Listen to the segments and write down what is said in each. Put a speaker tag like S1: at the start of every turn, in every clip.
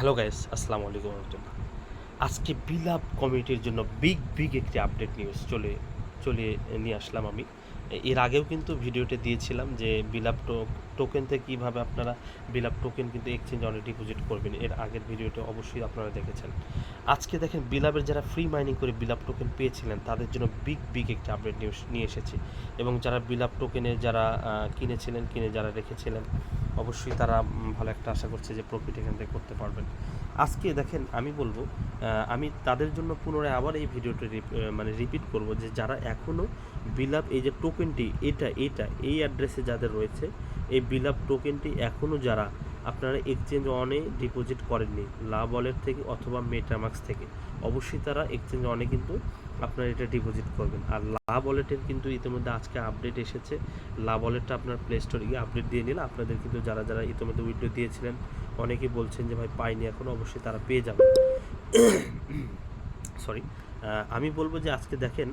S1: Hello guys, আসসালামু আলাইকুম রহমতুল্লাহ। আজকে বিলাপ কমিউনিটির জন্য বিগ একটি আপডেট নিউজ চলে নিয়ে আসলাম আমি। এর আগেও কিন্তু ভিডিওতে দিয়েছিলাম যে বিলাপ টোকেন থেকে কীভাবে আপনারা বিলাপ টোকেন কিন্তু এক্সচেঞ্জ অনে ডিপোজিট করবেন। এর আগের ভিডিওটা অবশ্যই আপনারা দেখেছেন। আজকে দেখেন বিলাপের যারা ফ্রি মাইনিং করে বিলাপ টোকেন পেয়েছিলেন তাদের জন্য বিগ একটি আপডেট নিউজ নিয়ে এসেছি। এবং যারা বিলাপ টোকেনের যারা কিনে যারা রেখেছিলেন অবশ্যই তারা ভালো একটা আশা করছে যে প্রফিট এখান থেকে করতে পারবেন। আজকে দেখেন আমি বলবো আমি তাদের জন্য পুনরায় আবার এই ভিডিওটি রিপিট করব যে যারা এখনও বিলাপ এই যে টোকেনটি এই অ্যাড্রেসে যাদের রয়েছে এই বিলাপ টোকেনটি এখনও যারা আপনারা এক্সচেঞ্জ অনে ডিপোজিট করেননি লাভ ওয়ালেট থেকে অথবা মেটামাক্স থেকে, অবশ্যই তারা এক্সচেঞ্জ অনে কিন্তু আপনারা এটা ডিপোজিট করবেন। আর লাভ ওয়ালেটের কিন্তু ইতিমধ্যে আজকে আপডেট এসেছে। লাভ ওয়ালেটটা আপনার প্লে স্টোরে গিয়ে আপডেট দিয়ে নিলে আপনাদের কিন্তু যারা ইতিমধ্যে উইথড্র দিয়েছিলেন অনেকেই বলছেন যে ভাই পাইনি এখনও, অবশ্যই তারা পেয়ে যাবেন। সরি, আমি বলবো যে আজকে দেখেন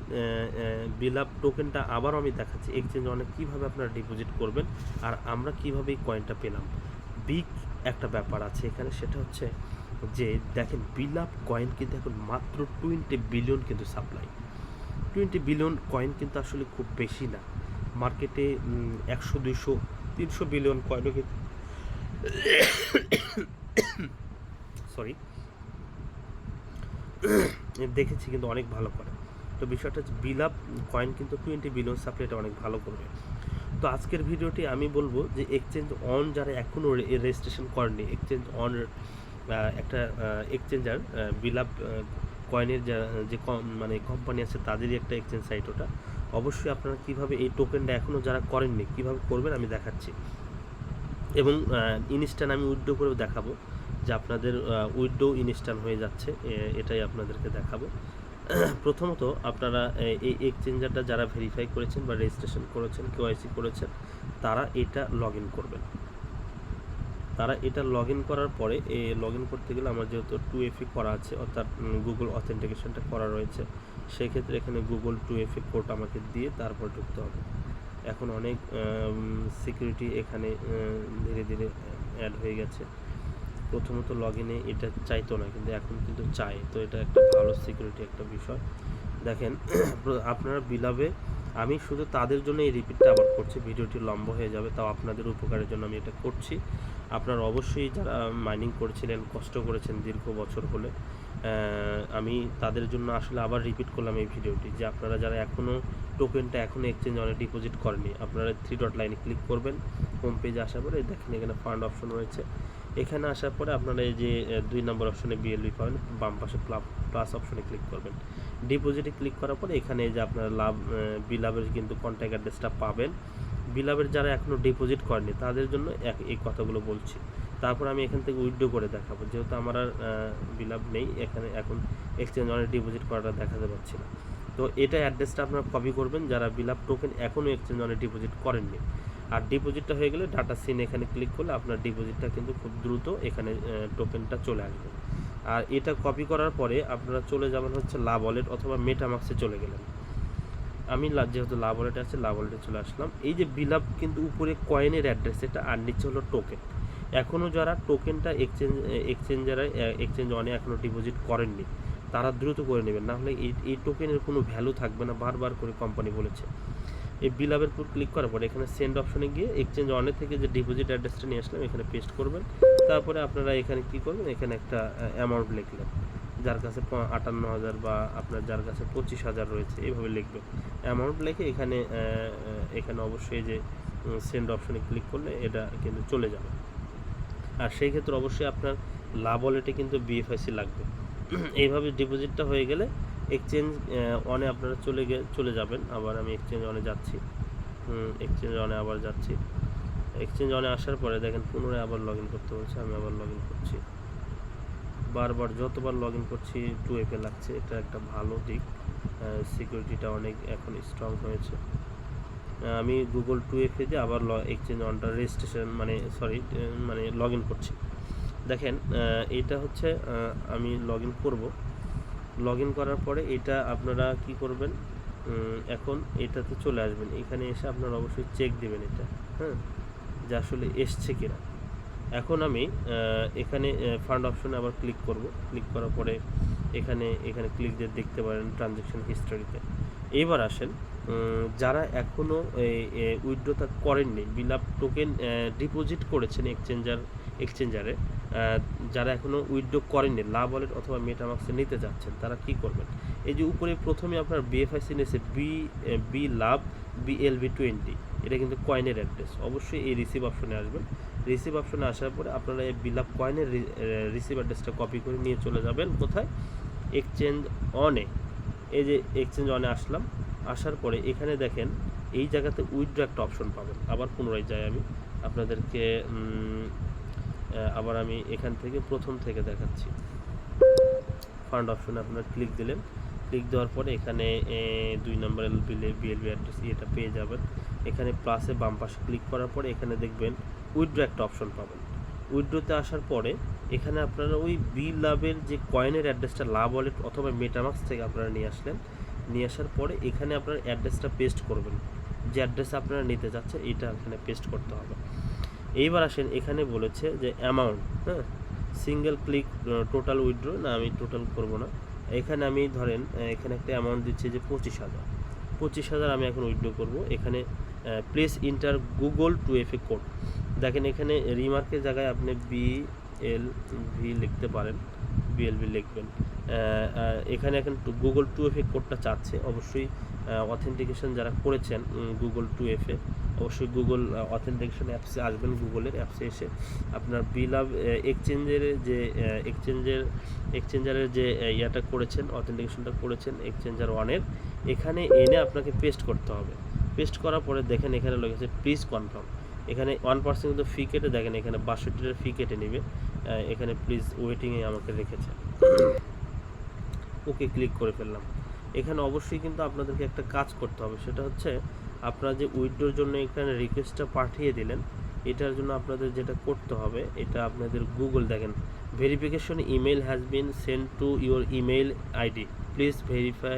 S1: বিলাপ টোকেনটা আবারও আমি দেখাচ্ছি এক্সচেঞ্জ অনেক কীভাবে আপনারা ডিপোজিট করবেন আর আমরা কীভাবে এই কয়েনটা পেলাম। বিগ একটা ব্যাপার আছে এখানে, সেটা হচ্ছে যে দেখেন বিলাপ কয়েন কিন্তু এখন মাত্র 20 বিলিয়ন কিন্তু সাপ্লাই। 20 বিলিয়ন কয়েন কিন্তু আসলে খুব বেশি না। মার্কেটে 100, 200, 300 বিলিয়ন কয়েনও কিন্তু সরি দেখেছি কিন্তু অনেক ভালো করে। তো বিষয়টা হচ্ছে বিলাপ কয়েন কিন্তু 20 বিলিয়ন সাপ্লাইটা অনেক ভালো করবে। তো আজকের ভিডিওটি আমি বলবো যে এক্সচেঞ্জ অন যারা এখনও রেজিস্ট্রেশন করেনি, এক্সচেঞ্জ অন একটা এক্সচেঞ্জার বিলাপ কয়েনের যে কোম্পানি আছে তাদেরই একটা এক্সচেঞ্জ সাইট ওটা। অবশ্যই আপনারা কীভাবে এই টোকেনটা এখনও যারা করেননি কীভাবে করবেন আমি দেখাচ্ছি। এবং ইনস্ট্যান্ট আমি উইথড্র করেও দেখাবো যে আপনাদের উইথড্র ইনস্ট্যান্ট হয়ে যাচ্ছে, এটাই আপনাদেরকে দেখাবো। প্রথমত আপনারা এই এক্সচেঞ্জারটা যারা ভেরিফাই করেছেন বা রেজিস্ট্রেশন করেছেন, কেওয়াইসি করেছেন, তারা এটা লগ ইন করবেন। তারা এটা লগ ইন করার পরে লগ ইন করতে গেলে আমার যেহেতু 2FA করা আছে, অর্থাৎ গুগল অথেন্টিকেশনটা করা রয়েছে, সেক্ষেত্রে এখানে গুগল 2FA কোড আমাকে দিয়ে তারপর ঢুকতে হবে। এখন অনেক সিকিউরিটি এখানে ধীরে অ্যাড হয়ে গেছে। প্রথমত লগ ইনে এটা চাইতো না, কিন্তু এখন কিন্তু চাই, তো এটা একটা ভালো সিকিউরিটি একটা বিষয়। দেখেন আপনারা বিলাবে, আমি শুধু তাদের জন্য এই রিপিটটা আবার করছি, ভিডিওটি লম্বা হয়ে যাবে, তাও আপনাদের উপকারের জন্য আমি এটা করছি। আপনারা অবশ্যই যারা মাইনিং করেছিলেন, কষ্ট করেছেন দীর্ঘ বছর হলে, আমি তাদের জন্য আসলে আবার রিপিট করলাম এই ভিডিওটি যে আপনারা যারা এখনও টোকেনটা এখনও এক্সচেঞ্জ অনে ডিপোজিট করেনি, আপনারা 3 ডট লাইনে ক্লিক করবেন। হোম পেজে আসার পরে দেখেন এখানে ফান্ড অপশন রয়েছে। এখানে আসার পরে আপনারা এই যে 2 নম্বর অপশনে BLV পাবেন, বাম পাশে প্লাস অপশনে ক্লিক করবেন। ডিপোজিটে ক্লিক করার পরে এখানে যে আপনারা বিলাবের কিন্তু কন্ট্যাক্ট অ্যাড্রেসটা পাবেন। বিলাবের যারা এখনও ডিপোজিট করেনি তাদের জন্য এই কথাগুলো বলছি। তারপর আমি এখান থেকে উইথড্র করে দেখাবো, যেহেতু আমার আর বিলাব নেই এখানে, এখন এক্সচেঞ্জ অনে ডিপোজিট করাটা দেখাতে পারছি না। তো এটা অ্যাড্রেসটা আপনারা কপি করবেন যারা বিলাব টোকেন এখনও এক্সচেঞ্জ অনে ডিপোজিট করেননি। আর ডিপোজিটটা হয়ে গেলে ডাটা সিন এখানে ক্লিক করলে আপনার ডিপোজিটটা কিন্তু খুব দ্রুত এখানে টোকেনটা চলে আসবে। আর এটা কপি করার পরে আপনারা চলে যাবেন হচ্ছে লাভ ওয়ালেট অথবা মেটামাক্সে চলে গেলেন। আমি যেহেতু লাভ ওয়ালেটে আছে লাভ ওয়ালেটে চলে আসলাম। এই যে বিলাপ কিন্তু উপরে কয়েনের অ্যাড্রেস এটা, আর নিচে হলো টোকেন। এখনও যারা টোকেনটা এক্সচেঞ্জ অনে এখনও ডিপোজিট করেননি তারা দ্রুত করে নেবেন, না হলে এই টোকেনের কোনো ভ্যালু থাকবে না, বারবার করে কোম্পানি বলেছে। এই বিলাবের উপর ক্লিক করার পরে এখানে সেন্ড অপশনে গিয়ে এক্সচেঞ্জ অনে থেকে যে ডিপোজিট অ্যাড্রেসটা নিয়ে আসলাম এখানে পেস্ট করবেন। তারপরে আপনারা এখানে কি করবেন, এখানে একটা অ্যামাউন্ট লিখলেন, যার কাছে 58,000 বা আপনার যার কাছে 25,000 রয়েছে এইভাবে লিখবেন। অ্যামাউন্ট লিখে এখানে অবশ্যই যে সেন্ড অপশনে ক্লিক করলে এটা কিন্তু চলে যাবে। আর সেই ক্ষেত্রে অবশ্যই আপনার লাভ ওয়ালেটে কিন্তু BFIC লাগবে। এইভাবে ডিপোজিটটা হয়ে গেলে এক্সচেঞ্জ অনে আপনারা চলে যাবেন। আবার আমি এক্সচেঞ্জ অনে যাচ্ছি, এক্সচেঞ্জ অনে আবার যাচ্ছি। এক্সচেঞ্জ অনে আসার পরে দেখেন পুনরায় আবার লগ ইন করতে বলছে, আমি আবার লগ ইন করছি। বারবার যতবার লগ ইন করছি 2FA লাগছে, এটা একটা ভালো দিক, সিকিউরিটিটা অনেক এখন স্ট্রং হয়েছে। আমি গুগল 2FA দিয়ে আবার এক্সচেঞ্জ অনটা রেজিস্ট্রেশন লগ ইন করছি। দেখেন এটা হচ্ছে আমি লগ ইন করবো। লগ ইন করার পরে এটা আপনারা কি করবেন, এখন এটাতে চলে আসবেন। এখানে এসে আপনারা অবশ্যই চেক দেবেন এটা, হ্যাঁ, যে আসলে এসছে কিনা। এখন আমি এখানে ফান্ড অপশনে আবার ক্লিক করব। ক্লিক করার পরে এখানে ক্লিক দিয়ে দেখতে পারেন ট্রানজ্যাকশন হিস্টোরিতে। এবার আসেন, যারা এখনও উইথড্রটা করেননি, বিলাপ টোকেন ডিপোজিট করেছেন এক্সচেঞ্জারে, যারা এখনও উইথড্র করেননি লাভ ওয়ালেট অথবা মেটামাক্সে নিতে যাচ্ছেন, তারা কি করবেন? এই যে উপরে প্রথমে আপনার বিএফআইসি নিয়েছে বি লাভ BLV20, এটা কিন্তু কয়েনের অ্যাড্রেস। অবশ্যই এই রিসিভ অপশনে আসবেন। রিসিভ অপশনে আসার পরে আপনারা এই বিলাপ কয়েনের রিসিভ অ্যাড্রেসটা কপি করে নিয়ে চলে যাবেন কোথায়? এক্সচেঞ্জ অনে। এই যে এক্সচেঞ্জ অনে আসলাম, আসার পরে এখানে দেখেন এই জায়গাতে উইথড্র একটা অপশন পাবেন। আবার পুনরায় যাই আমি আপনাদেরকে, আবার আমি এখান থেকে প্রথম থেকে দেখাচ্ছি। ফান্ড অপশনে আপনারা ক্লিক দিলেন। ক্লিক দেওয়ার পরে এখানে 2 নম্বরের BLV অ্যাড্রেস এটা পেয়ে যাবেন। এখানে প্লাসে বাম পাশে ক্লিক করার পরে এখানে দেখবেন উইথড্র একটা অপশন পাবেন। উইথড্রতে আসার পরে এখানে আপনারা ওই বি লাভের যে কয়েনের অ্যাড্রেসটা লাভ ওয়ালেট অথবা মেটামাক্স থেকে আপনারা নিয়ে আসলেন, নিয়ে আসার পরে এখানে আপনার অ্যাড্রেসটা পেস্ট করবেন। যে অ্যাড্রেস আপনারা নিতে যাচ্ছেন এটা এখানে পেস্ট করতে হবে। এইবার আসেন, এখানে বলেছে যে অ্যামাউন্ট, হ্যাঁ, সিঙ্গেল ক্লিক টোটাল উইথড্র, না আমি টোটাল করব না। এখানে আমি ধরেন এখানে একটা অ্যামাউন্ট দিচ্ছি যে 25,000 আমি এখন উইথড্র করব। এখানে place inter Google 2FA code. দেখেন এখানে রিমার্কের জায়গায় আপনি BLV লিখতে পারেন, BLV লিখবেন। এখানে এখন গুগল 2FA কোডটা চাচ্ছে। অবশ্যই অথেন্টিকেশন যারা করেছেন গুগল 2FA, অবশ্যই গুগল অথেন্টিকেশন অ্যাপসে আসবেন। গুগলের অ্যাপসে এসে আপনার বিলাভ এক্সচেঞ্জারের যে ইয়াটা করেছেন, অথেন্টিকেশনটা করেছেন এক্সচেঞ্জার ওয়ানের, এখানে এনে আপনাকে পেস্ট করতে হবে। পেস্ট করার পরে দেখেন এখানে লেগেছে প্লিজ কনফার্ম। এখানে 1% কিন্তু ফি কেটে, দেখেন এখানে 62 ফি কেটে নেবে। এখানে প্লিজ ওয়েটিংয়ে আমাকে রেখেছে। ওকে ক্লিক করে ফেললাম। এখানে অবশ্যই কিন্তু আপনাদেরকে একটা কাজ করতে হবে, সেটা হচ্ছে আপনারা যে উইথড্রোর জন্য এখানে রিকোয়েস্টটা পাঠিয়ে দিলেন, এটার জন্য আপনাদের যেটা করতে হবে, এটা আপনাদের গুগল, দেখেন verification email has been send to your email ID, please verify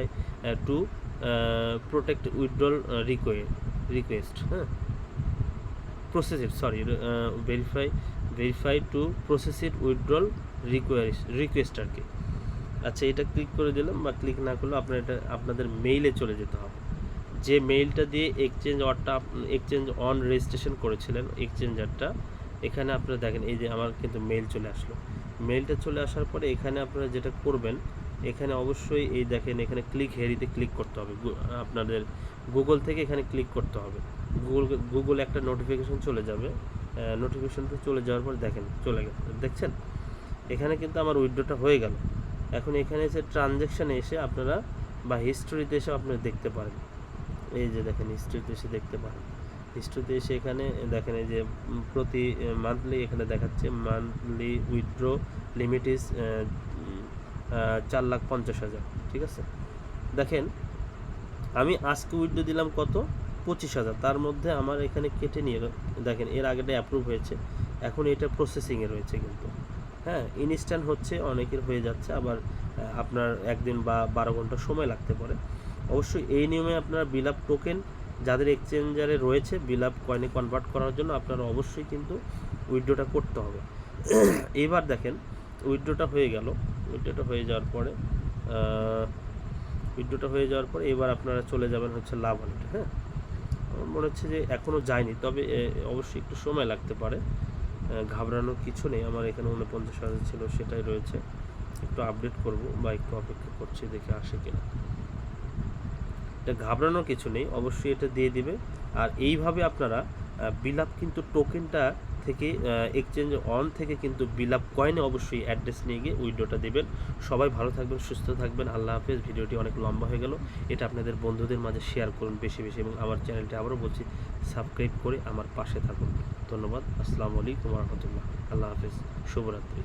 S1: to protect withdrawal request, হ্যাঁ, proceed, sorry, verify to proceed withdrawal request আর কি। আচ্ছা, এটা ক্লিক করে দিলাম, বা ক্লিক না করলে আপনার এটা আপনাদের মেইলে চলে যেতে হবে। যে মেইলটা দিয়ে এক্সচেঞ্জ অন রেজিস্ট্রেশন করেছিলেন এক্সচেঞ্জারটা, এখানে আপনারা দেখেন এই যে আমার কিন্তু মেইল চলে আসলো। মেইলটা চলে আসার পরে এখানে আপনারা যেটা করবেন, এখানে অবশ্যই এই দেখেন এখানে ক্লিক হেরিতে ক্লিক করতে হবে। আপনাদের গুগল থেকে এখানে ক্লিক করতে হবে। গুগল একটা নোটিফিকেশন চলে যাবে। নোটিফিকেশনটা চলে যাওয়ার পর দেখেন চলে গেল, দেখছেন এখানে কিন্তু আমার উইথড্রটা হয়ে গেল। এখন এখানে এসে ট্রানজ্যাকশানে এসে আপনারা বা হিস্টোরিতে এসে আপনারা দেখতে পারেন। এই যে দেখেন হিস্টোরিতে এসে দেখতে পারেন। হিস্টোরিতে এসে এখানে দেখেন এই যে প্রতি মান্থলি এখানে দেখাচ্ছে মান্থলি উইথড্র লিমিট ইজ 4,50,000, ঠিক আছে। দেখেন আমি আজকে উইথড্র দিলাম কত, 25,000, তার মধ্যে আমার এখানে কেটে নিয়ে দেখেন এর আগেটা অ্যাপ্রুভ হয়েছে, এখন এটা প্রসেসিংয়ে রয়েছে কিন্তু, হ্যাঁ, ইনস্ট্যান্ট হচ্ছে, অনেকের হয়ে যাচ্ছে, আবার আপনার একদিন বা 12 ঘন্টা সময় লাগতে পারে। অবশ্যই এই নিয়মে আপনারা বিলাপ টোকেন যাদের এক্সচেঞ্জারে রয়েছে বিলাপ কয়েনে কনভার্ট করার জন্য আপনারা অবশ্যই কিন্তু উইথড্রটা করতে হবে। এবার দেখেন উইথড্রটা হয়ে গেল। উইথড্রটা হয়ে যাওয়ার পরে এবার আপনারা চলে যাবেন হচ্ছে লাভ ওয়ালেটে। হ্যাঁ, আমার মনে হচ্ছে যে এখনও যায়নি, তবে অবশ্যই একটু সময় লাগতে পারে। ঘাবড়ানোর কিছু নেই, আমার এখানে 49,000 ছিল সেটাই রয়েছে। একটু আপডেট করব বা একটু অপেক্ষা করছি দেখে আসে কিনা। এটা ঘাবড়ানোর কিছু নেই, অবশ্যই এটা দিয়ে দিবে। আর এইভাবে আপনারা বিলাপ কিন্তু টোকেনটা থেকে এক্সচেঞ্জ অন থেকে কিন্তু বিলাপ কয়েনে অবশ্যই অ্যাড্রেস নিয়ে গিয়ে উইথড্রটা দেবেন। সবাই ভালো থাকবেন, সুস্থ থাকবেন, আল্লাহ হাফেজ। ভিডিওটি অনেক লম্বা হয়ে গেল, এটা আপনাদের বন্ধুদের মাঝে শেয়ার করুন বেশি বেশি, এবং আমার চ্যানেলটি আবারও বলছি সাবস্ক্রাইব করে আমার পাশে থাকুন। ধন্যবাদ। আসসালামু আলাইকুম রহমতুল্লাহ। আল্লাহ হাফেজ। শুভরাত্রি।